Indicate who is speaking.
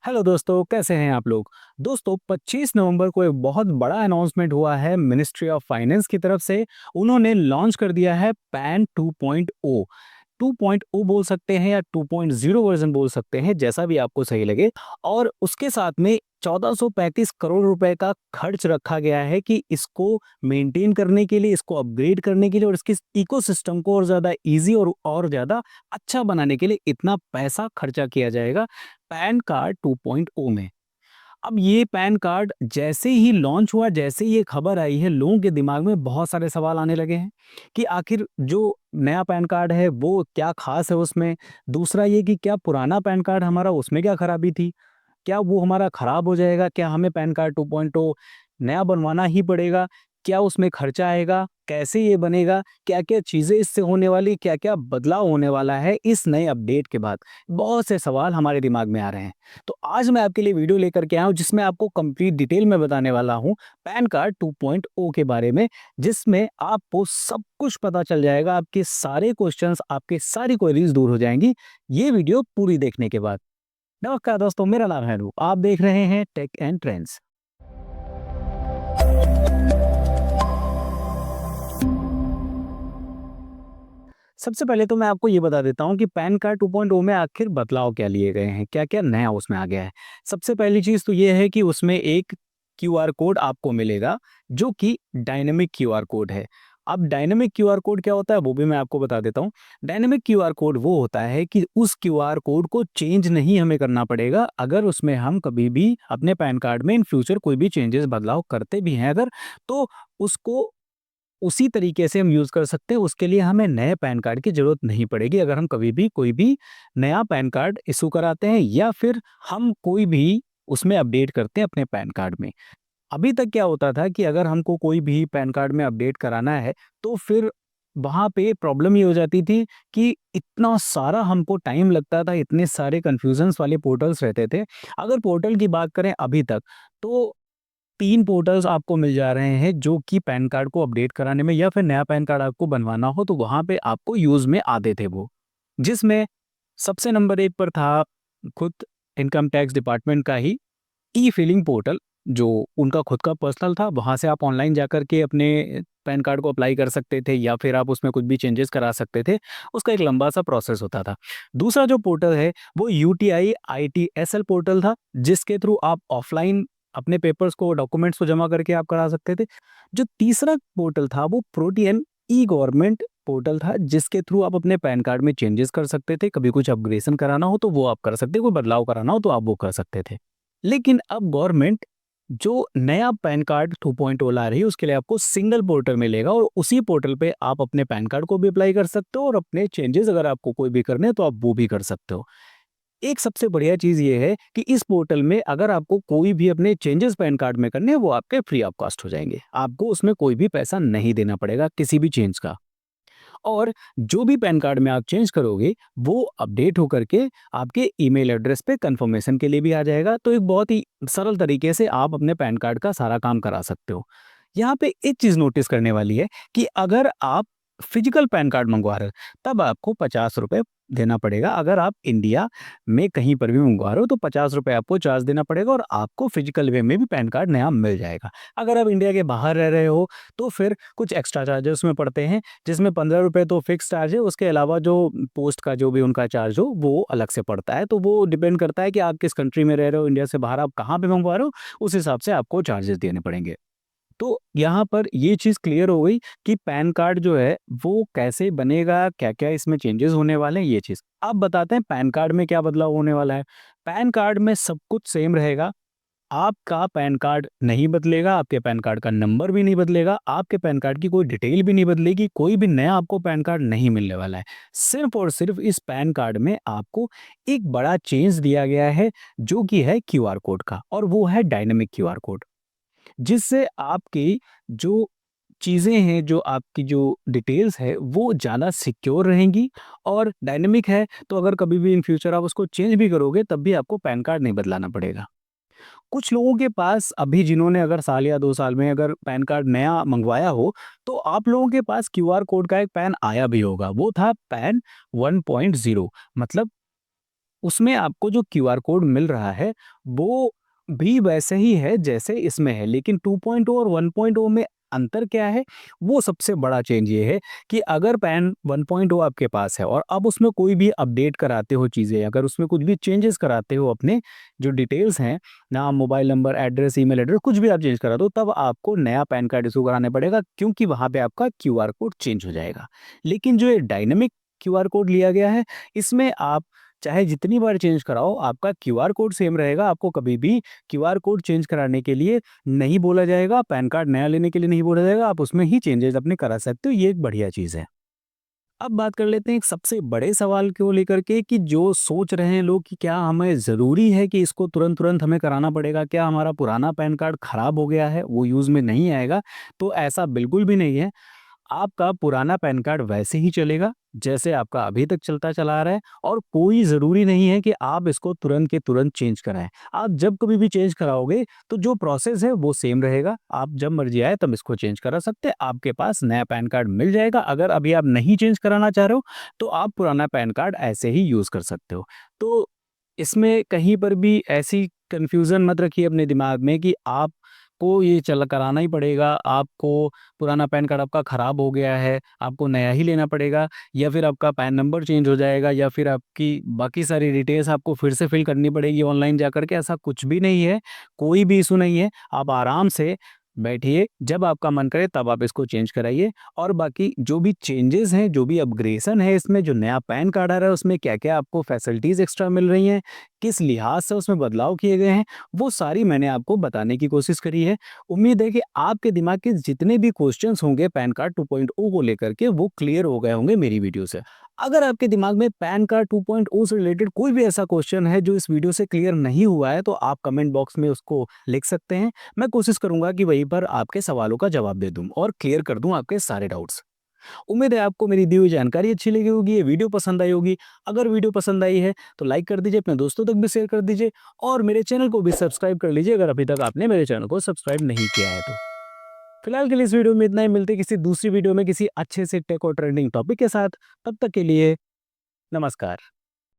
Speaker 1: Hello दोस्तों, कैसे हैं आप लोग। दोस्तों 25 नवंबर को एक बहुत बड़ा अनाउंसमेंट हुआ है मिनिस्ट्री ऑफ फाइनेंस की तरफ से। उन्होंने लॉन्च कर दिया है पैन 2.0। 2.0 बोल सकते हैं या 2.0 वर्जन बोल सकते हैं, जैसा भी आपको सही लगे। और उसके साथ में 1435 करोड़ रुपए का खर्च रखा गया है कि इसको मेंटेन करने के लिए, इसको अपग्रेड करने के लिए और इसके इकोसिस्टम को और ज़्यादा इजी और ज़्यादा अच्छा बनाने के लिए इतना पैसा खर्चा किया जाएगा पैन कार्ड 2.0 में। अब ये पैन कार्ड जैसे ही लॉन्च हुआ, जैसे ही ये खबर आई है, लोगों के दिमाग में बहुत सारे सवाल आने लगे हैं कि आखिर जो नया पैन कार्ड है वो क्या खास है उसमें। दूसरा ये कि क्या पुराना पैन कार्ड हमारा, उसमें क्या खराबी थी, क्या वो हमारा खराब हो जाएगा, क्या हमें पैन कार्ड 2.0 नया बनवाना ही पड़ेगा, क्या उसमें खर्चा आएगा, कैसे ये बनेगा, क्या-क्या चीज़ें इससे होने वाली, क्या-क्या बदलाव होने वाला है इस नए अपडेट के बाद। बहुत से सवाल हमारे दिमाग में आ रहे हैं। तो आज मैं आपके लिए वीडियो लेकर के आया हूँ जिसमें आपको कंप्लीट डिटेल में बताने वाला हूँ पैन कार्ड 2.0 के बारे में, जिसमें आपको सब कुछ पता चल जाएगा, आपके सारे क्वेश्चंस, आपके सारी क्वेरीज दूर हो जाएंगी ये वीडियो पूरी देखने के बाद। नमस्कार दोस्तों, मेरा नाम है अनूप, आप देख रहे हैं टेक एंड ट्रेंड्स। सबसे पहले तो मैं आपको ये बता देता हूँ कि पैन कार्ड 2.0 में आखिर बदलाव क्या लिए गए हैं, क्या-क्या नया उसमें आ गया है। सबसे पहली चीज़ तो ये है कि उसमें एक क्यूआर कोड आपको मिलेगा, जो कि डायनामिक क्यूआर कोड है। अब डायनामिक क्यूआर कोड क्या होता है वो भी मैं आपको बता देता हूँ। डायनामिक क्यूआर कोड वो होता है कि उस क्यूआर कोड को चेंज नहीं हमें करना पड़ेगा, अगर उसमें हम कभी भी अपने पैन कार्ड में इन फ्यूचर कोई भी चेंजेस, बदलाव करते भी हैं अगर, तो उसको उसी तरीके से हम यूज़ कर सकते हैं। उसके लिए हमें नए पैन कार्ड की ज़रूरत नहीं पड़ेगी अगर हम कभी भी कोई भी नया पैन कार्ड इश्यू कराते हैं या फिर हम कोई भी उसमें अपडेट करते हैं अपने पैन कार्ड में। अभी तक क्या होता था कि अगर हमको कोई भी पैन कार्ड में अपडेट कराना है तो फिर वहाँ पे प्रॉब्लम ये हो जाती थी कि इतना सारा हमको टाइम लगता था, इतने सारे कन्फ्यूजन्स वाले पोर्टल्स रहते थे। अगर पोर्टल की बात करें अभी तक, तो 3 पोर्टल्स आपको मिल जा रहे हैं जो कि पैन कार्ड को अपडेट कराने में या फिर नया पैन कार्ड आपको बनवाना हो तो वहाँ पे आपको यूज़ में आते थे वो। जिसमें सबसे नंबर 1 पर था खुद इनकम टैक्स डिपार्टमेंट का ही ई-फिलिंग पोर्टल, जो उनका खुद का पर्सनल था। वहाँ से आप ऑनलाइन जाकर के अपने पैन कार्ड को अप्लाई कर सकते थे या फिर आप उसमें कुछ भी चेंजेस करा सकते थे। उसका एक लंबा-सा प्रोसेस होता था। दूसरा जो पोर्टल है वो यूटीआई आईटीएसएल पोर्टल था, जिसके थ्रू आप ऑफलाइन अपने पेपर्स को, डॉक्यूमेंट्स को जमा करके आप करा सकते थे। जो तीसरा पोर्टल था वो प्रोटियन ई-गवर्नमेंट पोर्टल था, जिसके थ्रू आप अपने पैन कार्ड में चेंजेस कर सकते थे। कभी कुछ अपग्रेडेशन कराना हो तो वो आप कर सकते, कोई बदलाव कराना हो तो आप वो कर सकते थे। लेकिन अब गवर्नमेंट जो नया पैन कार्ड 2.0 ला रही है उसके लिए आपको सिंगल पोर्टल मिलेगा और उसी पोर्टल पे आप अपने पैन कार्ड को भी अप्लाई कर सकते हो और अपने चेंजेस अगर आपको कोई भी करने हैं तो आप वो भी कर सकते हो। एक सबसे बढ़िया चीज़ ये है कि इस पोर्टल में अगर आपको कोई भी अपने चेंजेस पैन कार्ड में करने हैं वो आपके फ्री ऑफ कॉस्ट हो जाएँगे। आपको उसमें कोई भी पैसा नहीं देना पड़ेगा किसी भी चेंज का। और जो भी पैन कार्ड में आप चेंज करोगे वो अपडेट होकर के आपके ईमेल एड्रेस पे कंफर्मेशन के लिए भी आ जाएगा। तो एक बहुत ही सरल तरीके से आप अपने पैन कार्ड का सारा काम करा सकते हो। यहाँ पे एक चीज़ नोटिस करने वाली है कि अगर आप फिजिकल पैन कार्ड मंगवा रहे हो तब आपको 50 रुपए देना पड़ेगा। अगर आप इंडिया में कहीं पर भी मंगवा रहे हो तो 50 रुपए आपको चार्ज देना पड़ेगा और आपको फिजिकल वे में भी पैन कार्ड नया मिल जाएगा। अगर आप इंडिया के बाहर रह रहे हो तो फिर कुछ एक्स्ट्रा चार्जेस उसमें पड़ते हैं, जिसमें 15 रुपए तो फिक्स चार्ज है, उसके अलावा जो पोस्ट का जो भी उनका चार्ज हो वो अलग से पड़ता है। तो वो डिपेंड करता है कि आप किस कंट्री में रह रहे हो, इंडिया से बाहर आप कहाँ पे मंगवा रहे हो, उस हिसाब से आपको चार्जेस देने पड़ेंगे। तो यहाँ पर ये चीज़ क्लियर हो गई कि पैन कार्ड जो है वो कैसे बनेगा, क्या-क्या इसमें चेंजेस होने वाले हैं ये चीज़। अब बताते हैं पैन कार्ड में क्या बदलाव होने वाला है। पैन कार्ड में सब कुछ सेम रहेगा। आपका पैन कार्ड नहीं बदलेगा, आपके पैन कार्ड का नंबर भी नहीं बदलेगा, आपके पैन कार्ड की कोई डिटेल भी नहीं बदलेगी, कोई भी नया आपको पैन कार्ड नहीं मिलने वाला है। सिर्फ़ और सिर्फ़ इस पैन कार्ड में आपको एक बड़ा चेंज दिया गया है जो कि है क्यूआर कोड का, और वो है डायनामिक क्यूआर कोड। जिससे आपकी जो चीज़ें हैं, जो आपकी जो डिटेल्स है, वो ज़्यादा सिक्योर रहेंगी। और डायनेमिक है, तो अगर कभी भी इन फ्यूचर आप उसको चेंज भी करोगे, तब भी आपको पैन कार्ड नहीं बदलाना पड़ेगा। कुछ लोगों के पास अभी, जिन्होंने अगर साल या 2 साल में अगर पैन कार्ड नया मँगवाया हो, तो आप लोगों के पास क्यूआर कोड का एक पैन आया भी होगा। वो था पैन 1.0, मतलब उसमें आपको जो क्यूआर कोड मिल रहा है, वो भी वैसे ही है जैसे इसमें है, लेकिन 2.0 और 1.0 में अंतर क्या है? वो सबसे बड़ा चेंज ये है कि अगर पैन 1.0 आपके पास है और अब उसमें कोई भी अपडेट कराते हो चीज़ें, अगर उसमें कुछ भी चेंजेस कराते हो अपने जो डिटेल्स हैं, नाम, mobile number, address, email address, कुछ भी आप चेंज कराते हो, तब आपको नया पैन कार्ड इश्यू कराना पड़ेगा, क्योंकि वहाँ पे आपका क्यूआर कोड चेंज हो जाएगा। लेकिन जो ये डायनामिक क्यूआर कोड लिया गया है, इसमें आप चाहे जितनी बार चेंज कराओ, आपका क्यूआर कोड सेम रहेगा। आपको कभी भी क्यूआर कोड चेंज कराने के लिए नहीं बोला जाएगा, पैन कार्ड नया लेने के लिए नहीं बोला जाएगा, आप उसमें ही चेंजेस अपने करा सकते हो, ये एक बढ़िया चीज़ है। अब बात कर लेते हैं एक सबसे बड़े सवाल को लेकर के, कि जो सोच रहे हैं लोग कि क्या हमें ज़रूरी है कि इसको तुरंत-तुरंत हमें कराना पड़ेगा? क्या हमारा पुराना पैन कार्ड खराब हो गया है, वो यूज़ में नहीं आएगा? तो ऐसा बिल्कुल भी नहीं है। आपका पुराना पैन कार्ड वैसे ही चलेगा, जैसे आपका अभी तक चलता चला आ रहा है, और कोई ज़रूरी नहीं है कि आप इसको तुरंत के तुरंत चेंज कराएँ। आप जब कभी भी चेंज कराओगे, तो जो प्रोसेस है वो सेम रहेगा। आप जब मर्ज़ी आए तब इसको चेंज करा सकते हैं। आपके पास नया पैन कार्ड मिल जाएगा। अगर अभी आप नहीं चेंज कराना चाह रहे हो, तो आप पुराना पैन कार्ड ऐसे ही यूज़ कर सकते हो। तो इसमें कहीं पर भी ऐसी कन्फ्यूज़न मत रखिए अपने दिमाग में कि आपको ये चल कराना ही पड़ेगा, आपको पुराना पैन कार्ड आपका ख़राब हो गया है, आपको नया ही लेना पड़ेगा, या फिर आपका पैन नंबर चेंज हो जाएगा, या फिर आपकी बाकी सारी डिटेल्स आपको फिर से फ़िल करनी पड़ेगी ऑनलाइन जाकर के, ऐसा कुछ भी नहीं है, कोई भी इश्यू नहीं है। आप आराम से बैठिए, जब आपका मन करे तब आप इसको चेंज कराइए, और बाकी जो भी चेंजेज़ हैं, जो भी अपग्रेडेशन है इसमें, जो नया पैन कार्ड आ रहा है उसमें क्या-क्या आपको फैसिलिटीज़ एक्स्ट्रा मिल रही हैं, किस लिहाज से उसमें बदलाव किए गए हैं, वो सारी मैंने आपको बताने की कोशिश करी है। उम्मीद है कि आपके दिमाग के जितने भी क्वेश्चंस होंगे पैन कार्ड 2.0 को लेकर के, वो क्लियर हो गए होंगे मेरी वीडियो से। अगर आपके दिमाग में पैन कार्ड 2.0 से रिलेटेड कोई भी ऐसा क्वेश्चन है जो इस वीडियो से क्लियर नहीं हुआ है, तो आप कमेंट बॉक्स में उसको लिख सकते हैं। मैं कोशिश करूंगा कि वहीं पर आपके सवालों का जवाब दे दूं और क्लियर कर दूं आपके सारे डाउट्स। उम्मीद है आपको मेरी दी हुई जानकारी अच्छी लगी होगी, ये वीडियो पसंद आई होगी। अगर वीडियो पसंद आई है तो लाइक कर दीजिए, अपने दोस्तों तक भी शेयर कर दीजिए, और मेरे चैनल को भी सब्सक्राइब कर लीजिए अगर अभी तक आपने मेरे चैनल को सब्सक्राइब नहीं किया है तो। फिलहाल के लिए इस वीडियो में इतना ही, मिलते हैं किसी दूसरी वीडियो में किसी अच्छे से टेक और ट्रेंडिंग टॉपिक के साथ। तब तक के लिए नमस्कार।